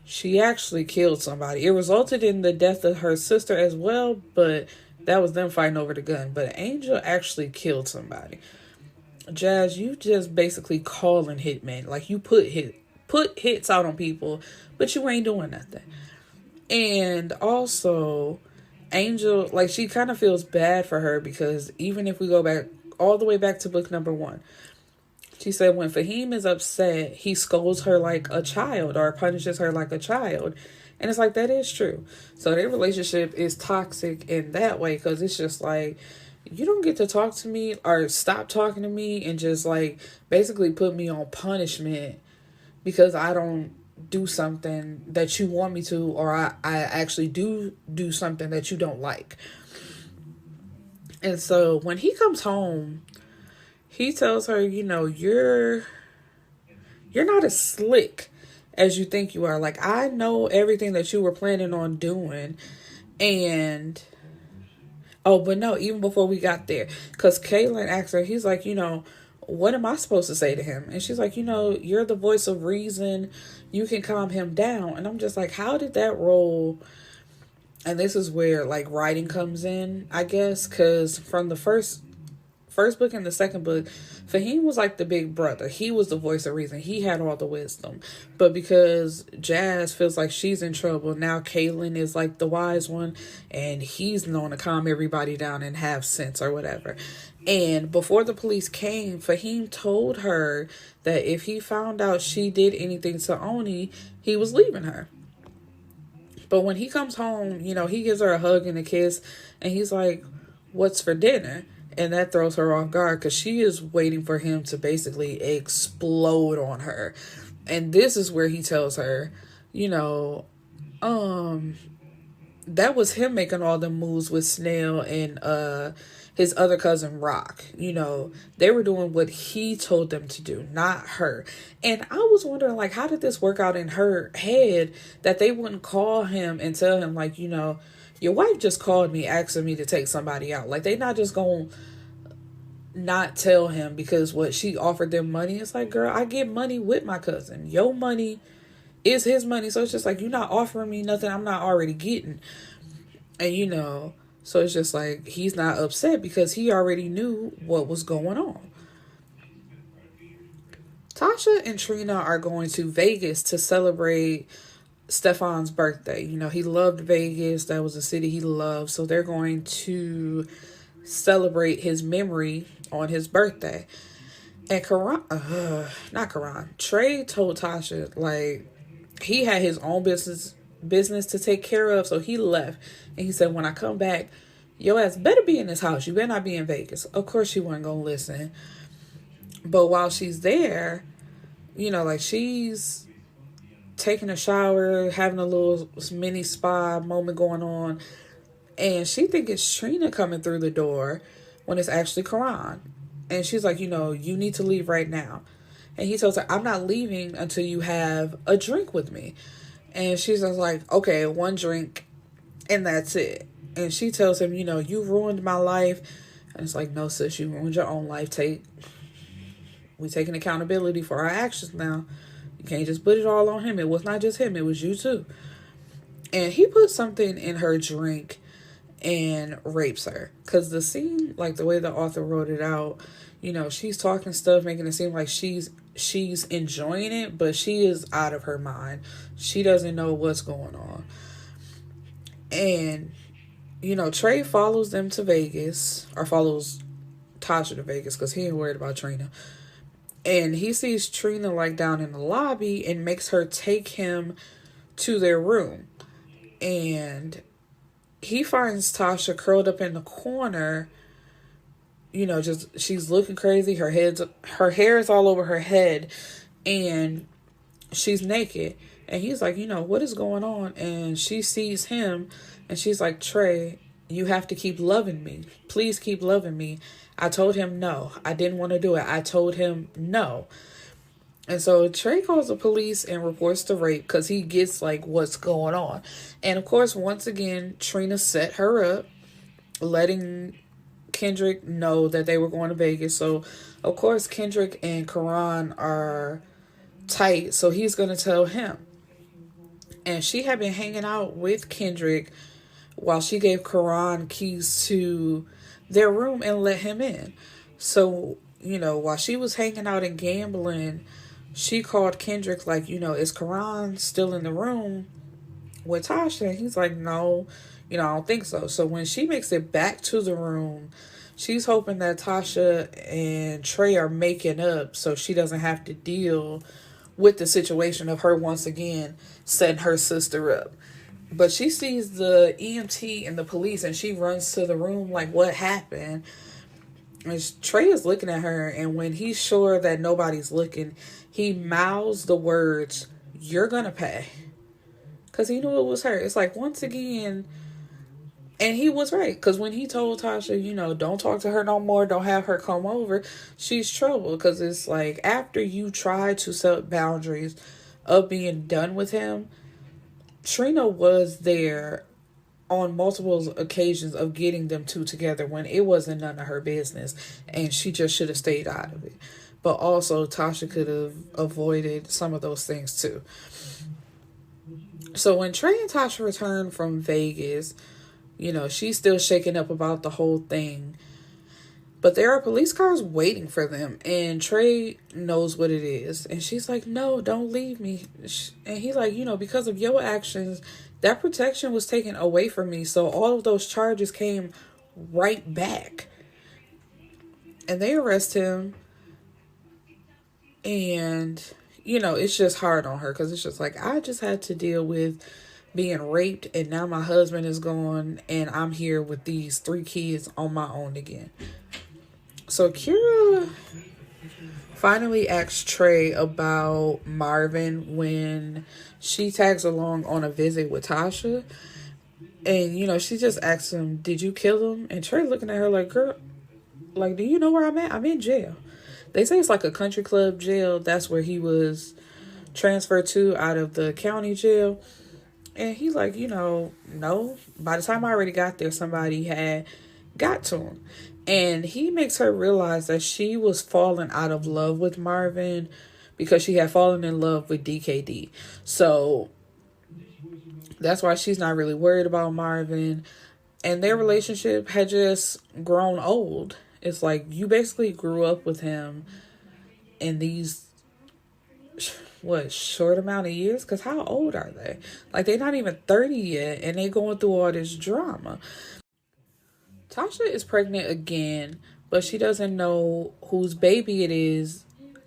S1: she actually killed somebody. It resulted in the death of her sister as well, but that was them fighting over the gun. But Angel actually killed somebody. Jazz, you just basically calling hitmen. Like, you put hits out on people, but you ain't doing nothing. And also, Angel, like, she kind of feels bad for her because even if we go back all the way back to book number 1, she said when Fahim is upset, he scolds her like a child or punishes her like a child. And it's like, that is true. So their relationship is toxic in that way because it's just like, you don't get to talk to me or stop talking to me and just like basically put me on punishment because I don't do something that you want me to, or I actually do something that you don't like. And so when he comes home, he tells her, you know, you're not as slick as you think you are. Like, I know everything that you were planning on doing. And, oh, but no, even before we got there, because Kaylin asked her, he's like, you know, what am I supposed to say to him? And she's like, you know, you're the voice of reason. You can calm him down. And I'm just like, how did that roll? And this is where, like, writing comes in, I guess, because from the first book and the second book, Fahim was like the big brother. He was the voice of reason. He had all the wisdom. But because Jazz feels like she's in trouble, now Kaylin is like the wise one, and he's known to calm everybody down and have sense or whatever. And before the police came, Fahim told her that if he found out she did anything to Oni, he was leaving her. But when he comes home, you know, he gives her a hug and a kiss, and he's like, what's for dinner? And that throws her off guard because she is waiting for him to basically explode on her. And this is where he tells her, you know, that was him making all the moves with Snail and his other cousin Rock. You know, they were doing what he told them to do, not her. And I was wondering, like, how did this work out in her head that they wouldn't call him and tell him, like, you know, your wife just called me asking me to take somebody out. Like, they not just gonna not tell him because what she offered them money. It's like, girl, I get money with my cousin. Your money is his money. So it's just like, you're not offering me nothing I'm not already getting. And, you know, so it's just like, he's not upset because he already knew what was going on. Tasha and Trina are going to Vegas to celebrate Stefan's birthday. You know, he loved Vegas. That was a city he loved. So they're going to celebrate his memory on his birthday. And Trey told Tasha, like, he had his own business to take care of, so he left. And he said, when I come back, your ass better be in this house. You better not be in Vegas. Of course she wasn't gonna listen. But while she's there, you know, like, she's taking a shower, having a little mini spa moment going on, and she thinks it's Trina coming through the door when it's actually Karan. And she's like, you know, you need to leave right now. And he tells her, I'm not leaving until you have a drink with me. And she's just like, okay, one drink and that's it. And she tells him, you ruined my life. And it's like, no, sis, you ruined your own life. We taking accountability for our actions now. You can't just put it all on him. It was not just him, it was you too. And he put something in her drink and rapes her. Because the scene, like the way the author wrote it out, she's talking stuff, making it seem like she's enjoying it, but she is out of her mind. She doesn't know what's going on. And, Trey follows them to Vegas, or follows Tasha to Vegas, because he ain't worried about Trina. And he sees Trina like down in the lobby and makes her take him to their room. And he finds Tasha curled up in the corner, just she's looking crazy. Her hair is all over her head, and she's naked. And he's like, what is going on? And she sees him, and she's like, Trey, you have to keep loving me. Please keep loving me. I told him no. I didn't want to do it. I told him no. And so Trey calls the police and reports the rape because he gets like what's going on. And of course, once again, Trina set her up, letting Kendrick know that they were going to Vegas. So of course, Kendrick and Karan are tight. So he's going to tell him. And she had been hanging out with Kendrick while she gave Karan keys to their room and let him in. So, while she was hanging out and gambling, she called Kendrick like, is Karan still in the room with Tasha? And he's like, no, I don't think so. So when she makes it back to the room, she's hoping that Tasha and Trey are making up so she doesn't have to deal with the situation of her once again setting her sister up. But she sees the EMT and the police, and she runs to the room like, what happened? And Trey is looking at her, and when he's sure that nobody's looking, he mouths the words, you're gonna pay. Because he knew it was her. It's like, once again, and he was right. Because when he told Tasha, don't talk to her no more, don't have her come over, she's trouble. Because it's like, after you try to set boundaries of being done with him, Trina was there on multiple occasions of getting them two together when it wasn't none of her business, and she just should have stayed out of it. But also, Tasha could have avoided some of those things too. So when Trey and Tasha return from Vegas, she's still shaken up about the whole thing. But there are police cars waiting for them, and Trey knows what it is. And she's like, no, don't leave me. And he's like, because of your actions, that protection was taken away from me. So all of those charges came right back. And they arrest him. And, it's just hard on her because it's just like, I just had to deal with being raped, and now my husband is gone, and I'm here with these 3 kids on my own again. So Kira finally asks Trey about Marvin when she tags along on a visit with Tasha. And, she just asks him, did you kill him? And Trey looking at her like, girl, like, do you know where I'm at? I'm in jail. They say it's like a country club jail. That's where he was transferred to out of the county jail. And he's like, no. By the time I already got there, somebody had got to him. And he makes her realize that she was falling out of love with Marvin because she had fallen in love with DKD. So that's why she's not really worried about Marvin. And their relationship had just grown old. It's like you basically grew up with him in these, short amount of years? Because how old are they? Like, they're not even 30 yet, and they going through all this drama. Tasha is pregnant again, but she doesn't know whose baby it is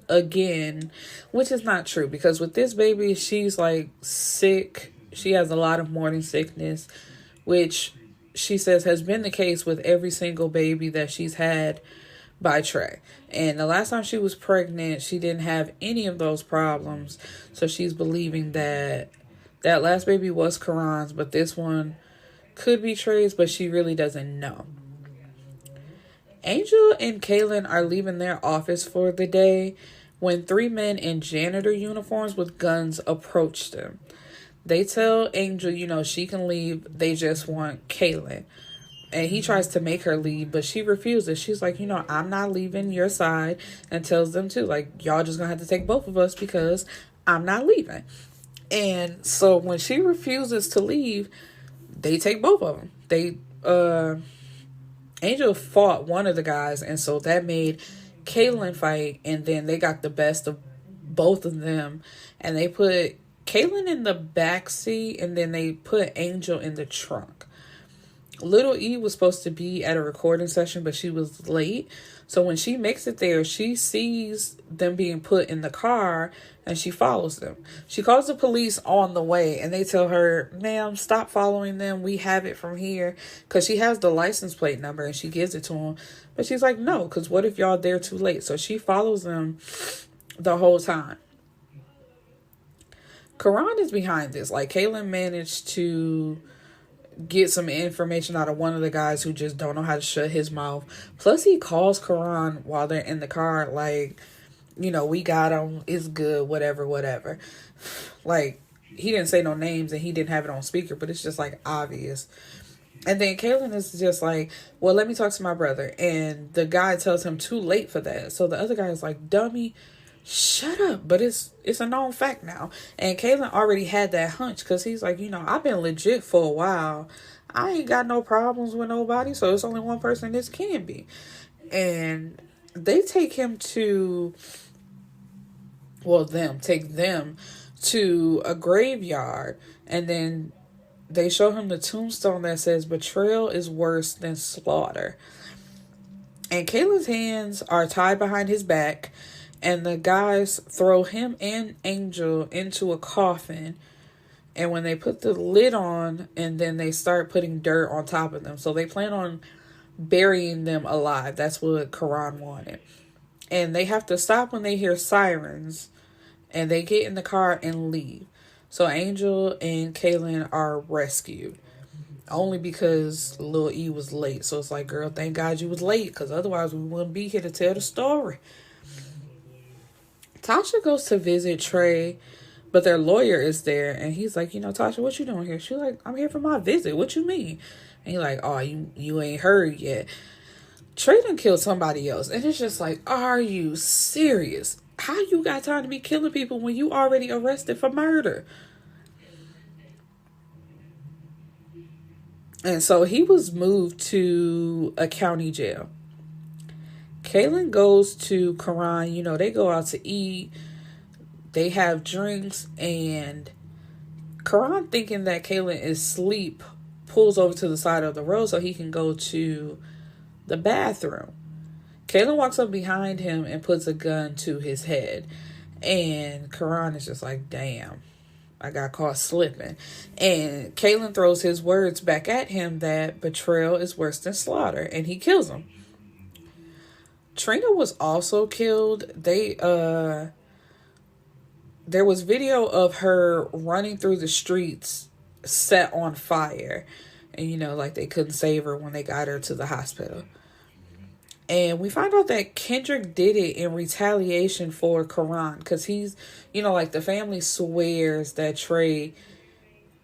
S1: again, which is not true because with this baby, she's like sick. She has a lot of morning sickness, which she says has been the case with every single baby that she's had by Trey. And the last time she was pregnant, she didn't have any of those problems. So she's believing that that last baby was Karan's, but this one could be Trey's, but she really doesn't know. Angel and Kaylin are leaving their office for the day when 3 men in janitor uniforms with guns approach them. They tell Angel, she can leave. They just want Kaylin. And he tries to make her leave, but she refuses. She's like, I'm not leaving your side, and tells them too, like, y'all just gonna have to take both of us because I'm not leaving. And so when she refuses to leave, they take both of them. Angel fought one of the guys, and so that made Kaylin fight, and then they got the best of both of them, and they put Kaylin in the back seat, and then they put Angel in the trunk. Little E was supposed to be at a recording session, but she was late. So when she makes it there, she sees them being put in the car, and she follows them. She calls the police on the way, and they tell her, ma'am, stop following them. We have it from here. Because she has the license plate number, and she gives it to them. But she's like, no, because what if y'all there too late? So she follows them the whole time. Karan is behind this. Like, Kaylin managed to get some information out of one of the guys who just don't know how to shut his mouth. Plus, he calls Karan while they're in the car, like, we got him, it's good, whatever. Like, he didn't say no names and he didn't have it on speaker, but it's just, like, obvious. And then Kaylin is just like, well, let me talk to my brother. And the guy tells him too late for that. So the other guy is like, dummy, shut up. But it's a known fact now. And Kaylin already had that hunch because he's like, I've been legit for a while. I ain't got no problems with nobody. So it's only one person this can be. And they take him to, take them to a graveyard. And then they show him the tombstone that says betrayal is worse than slaughter. And Kaylin's hands are tied behind his back. And the guys throw him and Angel into a coffin. And when they put the lid on, and then they start putting dirt on top of them. So they plan on burying them alive. That's what Karan wanted. And they have to stop when they hear sirens. And they get in the car and leave. So Angel and Kaylin are rescued. Only because Lil E was late. So it's like, girl, thank God you was late. Because otherwise we wouldn't be here to tell the story. Tasha goes to visit Trey, but their lawyer is there, and he's like, Tasha, what you doing here? She's like, I'm here for my visit. What you mean? And he's like, oh, you ain't heard yet. Trey done killed somebody else, and it's just like, are you serious? How you got time to be killing people when you already arrested for murder? And so he was moved to a county jail. Kaylin goes to Karan, they go out to eat, they have drinks, and Karan, thinking that Kaylin is asleep, pulls over to the side of the road so he can go to the bathroom. Kaylin walks up behind him and puts a gun to his head, and Karan is just like, damn, I got caught slipping. And Kaylin throws his words back at him that betrayal is worse than slaughter, and he kills him. Trina was also killed. There was video of her running through the streets set on fire. And, like they couldn't save her when they got her to the hospital. And we find out that Kendrick did it in retaliation for Karan. Because he's, like the family swears that Trey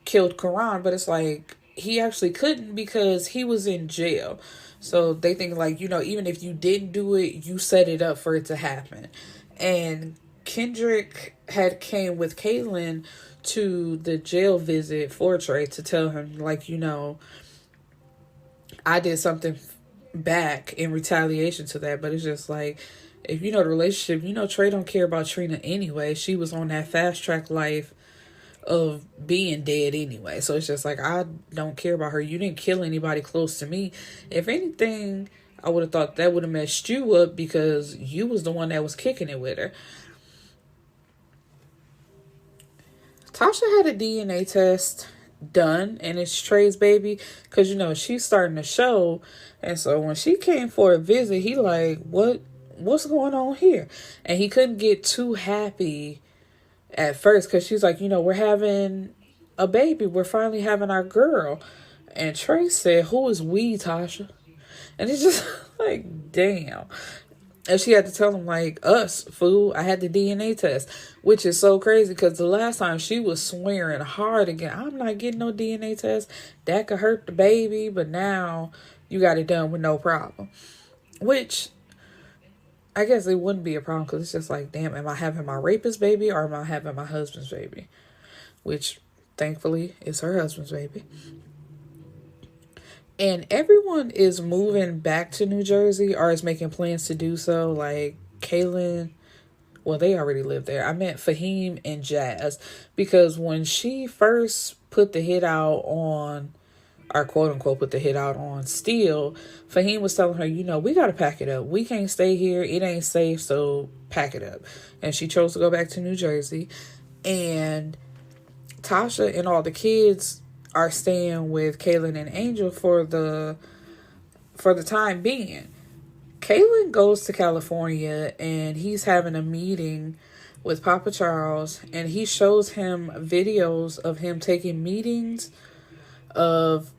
S1: killed Karan. But it's like he actually couldn't because he was in jail. So they think like, even if you didn't do it, you set it up for it to happen. And Kendrick had came with Kaylin to the jail visit for Trey to tell him like, I did something back in retaliation to that. But it's just like, if you know the relationship, Trey don't care about Trina anyway. She was on that fast track life of being dead anyway. So it's just like, I don't care about her. You didn't kill anybody close to me. If anything, I would have thought that would have messed you up because you was the one that was kicking it with her. Tasha had a DNA test done, and it's Trey's baby because she's starting to show. And so when she came for a visit, he like, what's going on here? And he couldn't get too happy at first because she's like, we're having a baby, we're finally having our girl. And Trey said, who is we, Tasha? And it's just like, damn. And she had to tell him, like, us, fool, I had the DNA test, which is so crazy because the last time she was swearing hard again, I'm not getting no DNA test. That could hurt the baby, but now you got it done with no problem. Which, I guess it wouldn't be a problem because it's just like, damn, am I having my rapist baby or am I having my husband's baby? Which, thankfully, is her husband's baby. And everyone is moving back to New Jersey or is making plans to do so. Like Kaylin, well, they already live there. I meant Fahim and Jazz. Because when she first put the hit out on, or quote unquote put the hit out on Steele, Fahim was telling her, you know, we got to pack it up. We can't stay here. It ain't safe, so pack it up. And she chose to go back to New Jersey. And Tasha and all the kids are staying with Kaylin and Angel for the time being. Kaylin goes to California and he's having a meeting with Papa Charles, and he shows him videos of him taking meetings of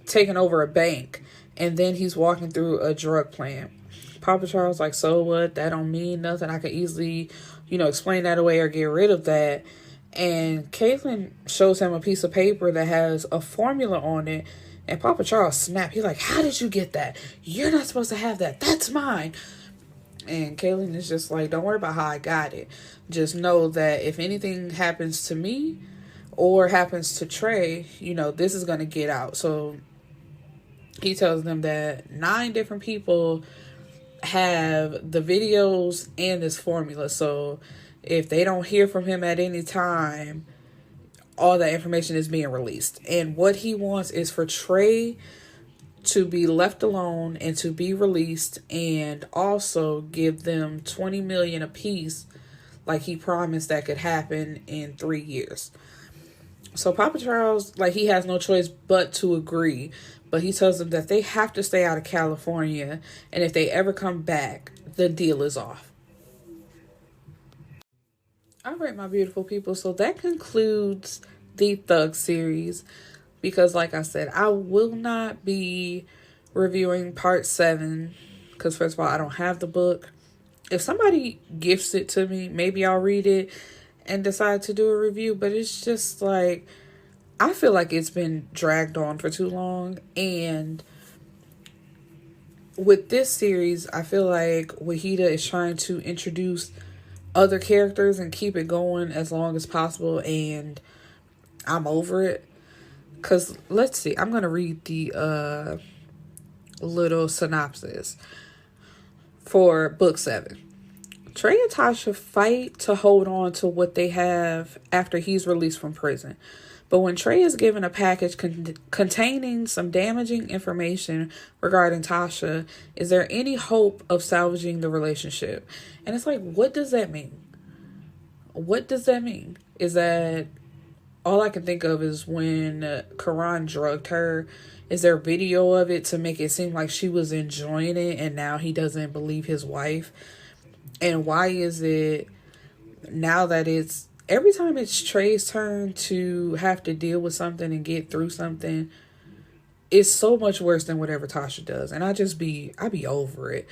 S1: taking over a bank, and then he's walking through a drug plant. Papa Charles like, so what? That don't mean nothing. I could easily, explain that away or get rid of that. And Caitlin shows him a piece of paper that has a formula on it. And Papa Charles snapped. He's like, how did you get that? You're not supposed to have that. That's mine. And Caitlin is just like, don't worry about how I got it. Just know that if anything happens to me or happens to Trey, this is going to get out. So he tells them that 9 different people have the videos and this formula. So if they don't hear from him at any time, all that information is being released. And what he wants is for Trey to be left alone and to be released, and also give them $20 million apiece, like he promised that could happen in 3 years. So Papa Charles, he has no choice but to agree. But he tells them that they have to stay out of California, and if they ever come back, the deal is off. All right, my beautiful people. So that concludes the Thug series. Because like I said, I will not be reviewing part 7. Because first of all, I don't have the book. If somebody gifts it to me, maybe I'll read it and decide to do a review. But it's just I feel like it's been dragged on for too long. And with this series, I feel like Wahida is trying to introduce other characters and keep it going as long as possible, and I'm over it. Because let's see, I'm gonna read the little synopsis for book 7. Trey and Tasha fight to hold on to what they have after he's released from prison. But when Trey is given a package containing some damaging information regarding Tasha, is there any hope of salvaging the relationship? And it's like, what does that mean? What does that mean? Is that all I can think of is when Karan drugged her? Is there video of it to make it seem like she was enjoying it and now he doesn't believe his wife? And why is it now that it's every time it's Trey's turn to have to deal with something and get through something, it's so much worse than whatever Tasha does. And I be over it.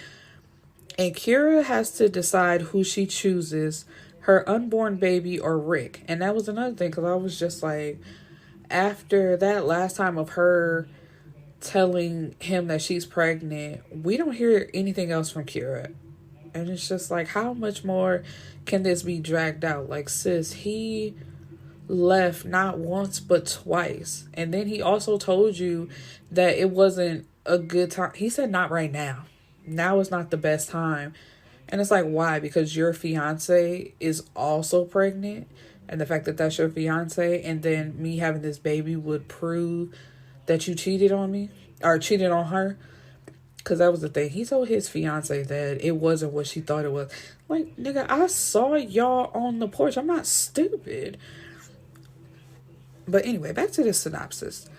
S1: And Kira has to decide who she chooses, her unborn baby or Rick. And that was another thing, because I was just like, after that last time of her telling him that she's pregnant, we don't hear anything else from Kira. And it's just like, how much more can this be dragged out? Like, sis, he left not once but twice. And then he also told you that it wasn't a good time. He said, not right now. Now is not the best time. And it's like, why? Because your fiance is also pregnant. And the fact that that's your fiance, and then me having this baby would prove that you cheated on me or cheated on her. Because that was the thing. He told his fiance that it wasn't what she thought it was. Like, nigga, I saw y'all on the porch. I'm not stupid. But anyway, back to the synopsis.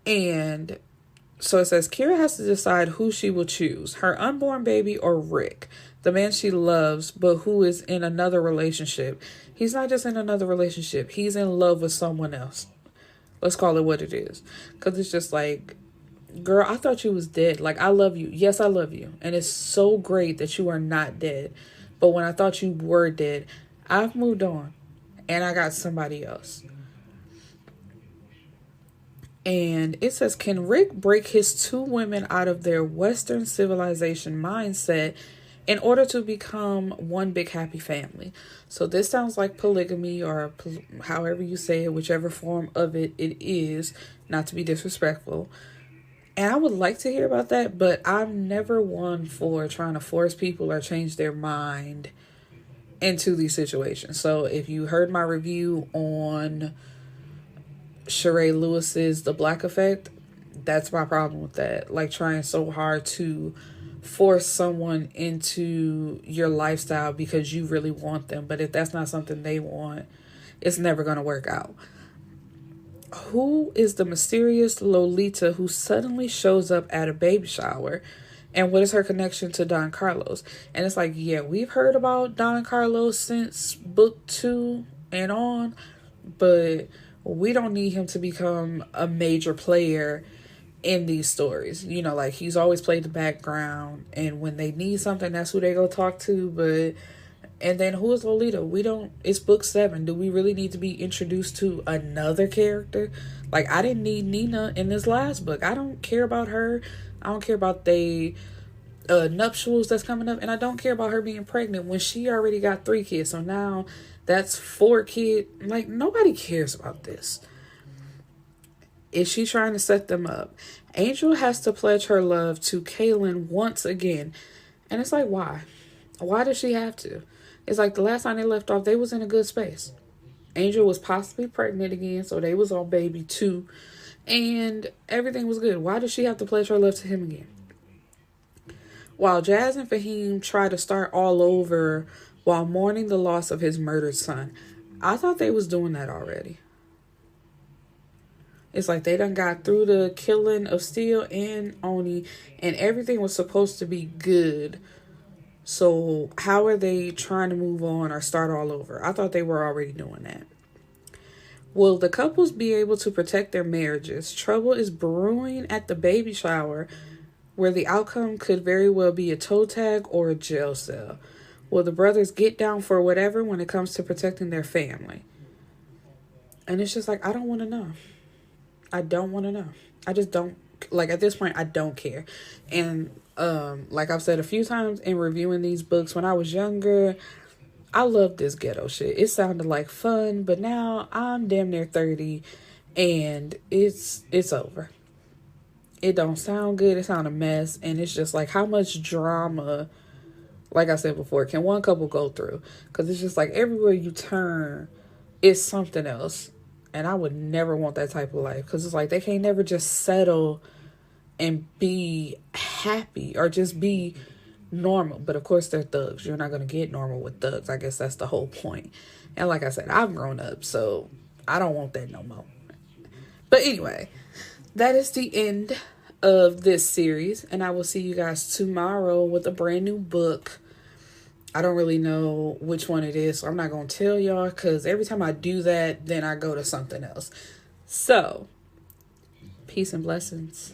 S1: And so it says, Kira has to decide who she will choose. Her unborn baby or Rick, the man she loves, but who is in another relationship. He's not just in another relationship. He's in love with someone else. Let's call it what it is. Because it's just like, girl, I thought you was dead. Like, I love you. Yes, I love you. And it's so great that you are not dead. But when I thought you were dead, I've moved on. And I got somebody else. And it says, can Rick break his two women out of their Western civilization mindset in order to become one big happy family? So this sounds like polygamy, or however you say it, whichever form of it is, not to be disrespectful. And I would like to hear about that, but I'm never one for trying to force people or change their mind into these situations. So if you heard my review on Sheree Lewis's The Black Effect, that's my problem with that. Like, trying so hard to force someone into your lifestyle because you really want them. But if that's not something they want, it's never going to work out. Who is the mysterious Lolita who suddenly shows up at a baby shower? And what is her connection to Don Carlos? And it's like, yeah, we've heard about Don Carlos since book 2 and on, but we don't need him to become a major player in these stories. You know, like, he's always played the background, and when they need something, that's who they go talk to. But and then who is Lolita? It's book 7. Do we really need to be introduced to another character? Like, I didn't need Nina in this last book. I don't care about her. I don't care about the nuptials that's coming up. And I don't care about her being pregnant when she already got 3 kids. So now that's 4 kids. Like, nobody cares about this. Is she trying to set them up? Angel has to pledge her love to Kaylin once again. And it's like, why? Why does she have to? It's like the last time they left off, they was in a good space. Angel was possibly pregnant again, so they was on baby 2. And everything was good. Why does she have to pledge her love to him again? While Jazz and Fahim try to start all over while mourning the loss of his murdered son. I thought they was doing that already. It's like they done got through the killing of Steele and Oni, and everything was supposed to be good. So how are they trying to move on or start all over? I thought they were already doing that. Will the couples be able to protect their marriages? Trouble is brewing at the baby shower, where the outcome could very well be a toe tag or a jail cell. Will the brothers get down for whatever when it comes to protecting their family? And it's just like, I don't want to know. I don't want to know. I just don't, like, at this point, I don't care. And like I've said a few times in reviewing these books, when I was younger, I loved this ghetto shit. It sounded like fun, but now I'm damn near 30 and it's over. It don't sound good. It sound a mess. And it's just like, how much drama, like I said before, can one couple go through? Because it's just like everywhere you turn, it's something else. And I would never want that type of life. Because it's like they can't never just settle and be happy or just be normal. But of course they're thugs. You're not going to get normal with thugs. I guess that's the whole point. And like I said, I've grown up, so I don't want that no more. But anyway, that is the end of this series. And I will see you guys tomorrow with a brand new book. I don't really know which one it is, so I'm not going to tell y'all, because every time I do that, then I go to something else. So, peace and blessings.